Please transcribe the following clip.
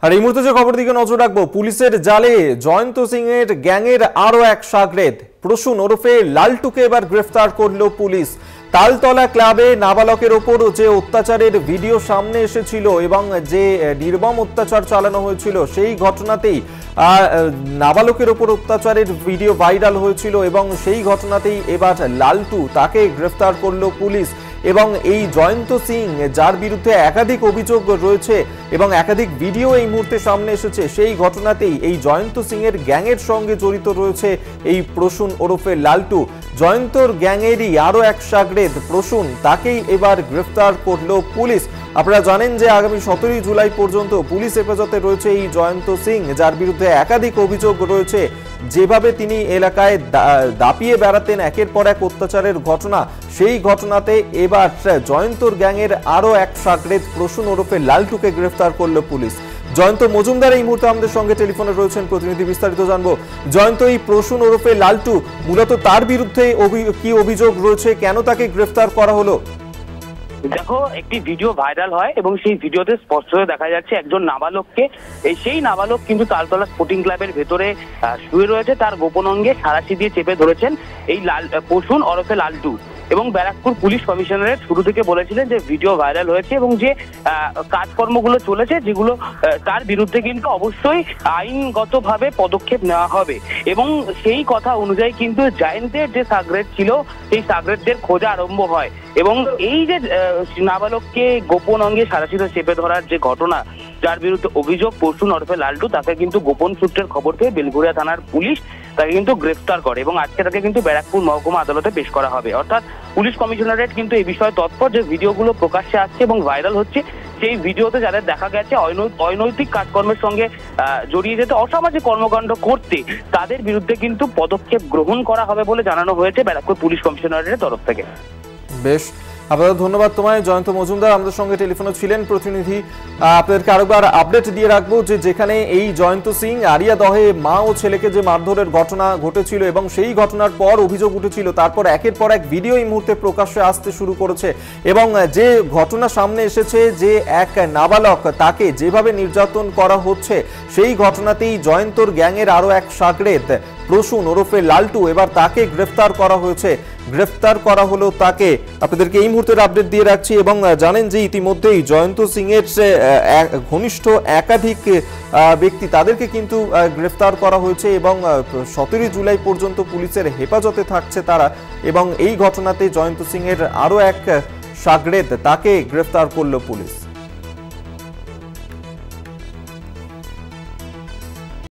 আর এই মুহূর্তে যে খবর দিকে নজর রাখবো, পুলিশের জালে জয়ন্ত সিং এর গ্যাংয়ের আরো এক শাগরেদ প্রসূন ওরফে লালটুকে এবার গ্রেফতার করলো পুলিশ। তালতলা ক্লাবে নাবালকের ওপর যে অত্যাচারের ভিডিও সামনে এসেছিল এবং যে নির্মম অত্যাচার চালানো হয়েছিল, সেই ঘটনাতেই নাবালকের ওপর অত্যাচারের ভিডিও ভাইরাল হয়েছিল এবং সেই ঘটনাতেই এবার লালটু তাকে গ্রেফতার করলো পুলিশ। এবং এই জয়ন্ত সিং, যার বিরুদ্ধে একাধিক অভিযোগ রয়েছে এবং একাধিক ভিডিও এই মুহূর্তে সামনে এসেছে, সেই ঘটনাতেই এই জয়ন্ত সিং এর গ্যাংয়ের সঙ্গে জড়িত রয়েছে এই প্রসূন ওরফে লালটু। জয়ন্তর গ্যাংয়েরই আরো এক শাগরেদ প্রসূন, তাকেই এবার গ্রেফতার করলো পুলিশ। আপনারা জানেন যে আগামী 17 জুলাই পর্যন্ত পুলিশ হেফাজতে রয়েছে এই জয়ন্ত সিং, যার বিরুদ্ধে একাধিক অভিযোগ রয়েছে। যেভাবে তিনি এলাকায় দাপিয়ে বেড়াতেন একের পর এক অত্যাচারের ঘটনা, সেই ঘটনাতে এবার জয়ন্তর গ্যাংয়ের আরো এক শাগরেদ প্রসূন ওরফে লালটুকে গ্রেফতার করলো পুলিশ। জয়ন্ত মজুমদার এই মুহূর্তে আমাদের সঙ্গে টেলিফোনে রয়েছেন, প্রতিনিধি বিস্তারিত জানবো। জয়ন্ত, এই প্রসূন ওরফে লালটু মূলত তার বিরুদ্ধে কি অভিযোগ রয়েছে, কেন তাকে গ্রেফতার করা হলো? দেখো, একটি ভিডিও ভাইরাল হয় এবং সেই ভিডিওতে স্পষ্ট দেখা যাচ্ছে একজন নাবালককে। সেই নাবালক কিন্তু তালতলা স্পোর্টিং ক্লাবের ভেতরে শুয়ে রয়েছে, তার গোপন অঙ্গে সাঁড়াশি দিয়ে চেপে ধরেছেন এই প্রসূন ওরফে লালটু। এবং ব্যারাকপুর পুলিশ কমিশনারেট শুরু থেকে বলেছিলেন যে ভিডিও ভাইরাল হয়েছে এবং যে কাজকর্মগুলো চলেছে, যেগুলো তার বিরুদ্ধে কিন্তু অবশ্যই আইনগতভাবে পদক্ষেপ নেওয়া হবে। এবং সেই কথা অনুযায়ী কিন্তু জয়ন্তের যে শাগরেদ ছিল, সেই শাগরেদদের খোঁজা আরম্ভ হয়। এবং এই যে নাবালককে গোপন অঙ্গে সাঁড়াশিতে চেপে ধরার যে ঘটনা, যার বিরুদ্ধে অভিযোগ প্রসূন ওরফে লালটু, তাকে কিন্তু গোপন সূত্রের খবর পেয়ে বেলঘরিয়া থানার পুলিশ তাকে কিন্তু গ্রেফতার করে এবং আজকে তাকে কিন্তু ব্যারাকপুর মহকুমা আদালতে পেশ করা হবে। অর্থাৎ পুলিশ কমিশনারেট কিন্তু এই বিষয়ে তৎপর, যে ভিডিওগুলো প্রকাশ্যে আসছে এবং ভাইরাল হচ্ছে, সেই ভিডিওতে যাদের দেখা গেছে অনৈতিক কাজকর্মের সঙ্গে জড়িয়ে যেতে, অসামাজিক কর্মকাণ্ড করতে, তাদের বিরুদ্ধে কিন্তু পদক্ষেপ গ্রহণ করা হবে বলে জানানো হয়েছে ব্যারাকপুর পুলিশ কমিশনারেটের তরফ থেকে। বেশ, আপনাদের ধন্যবাদ তোমায়। জয়ন্ত মজুমদার আমাদের সঙ্গে টেলিফোনে ছিলেন প্রতিনিধি। আপনাদেরকে আরেকবার আপডেট দিয়ে রাখবো যে যেখানে এই জয়ন্ত সিং আরিয়াদহে মা ও ছেলেকে যে মারধরের ঘটনা ঘটেছিল এবং সেই ঘটনার পর অভিযোগ উঠেছিল, তারপর একের পর এক ভিডিও এই মুহূর্তে প্রকাশ্যে আসতে শুরু করেছে এবং যে ঘটনা সামনে এসেছে যে এক নাবালক, তাকে যেভাবে নির্যাতন করা হচ্ছে, সেই ঘটনাতেই জয়ন্তর গ্যাংয়ের আরো এক শাগরেদ প্রসূন ওরফে লালটু, এবার তাকে গ্রেফতার করা হয়েছে। গ্রেফতার করা হলো তাকে। আপনাদেরকে এই মুহূর্তের আপডেট দিয়ে রাখছি এবং জানেন যে ইতিমধ্যেই জয়ন্ত সিং এর ঘনিষ্ঠ একাধিক ব্যক্তি, তাদেরকে কিন্তু গ্রেফতার করা হয়েছে এবং 17 জুলাই পর্যন্ত পুলিশের হেফাজতে থাকছে তারা। এবং এই ঘটনাতে জয়ন্ত সিং এর আরো এক শাগরেদ, তাকে গ্রেফতার করলো পুলিশ।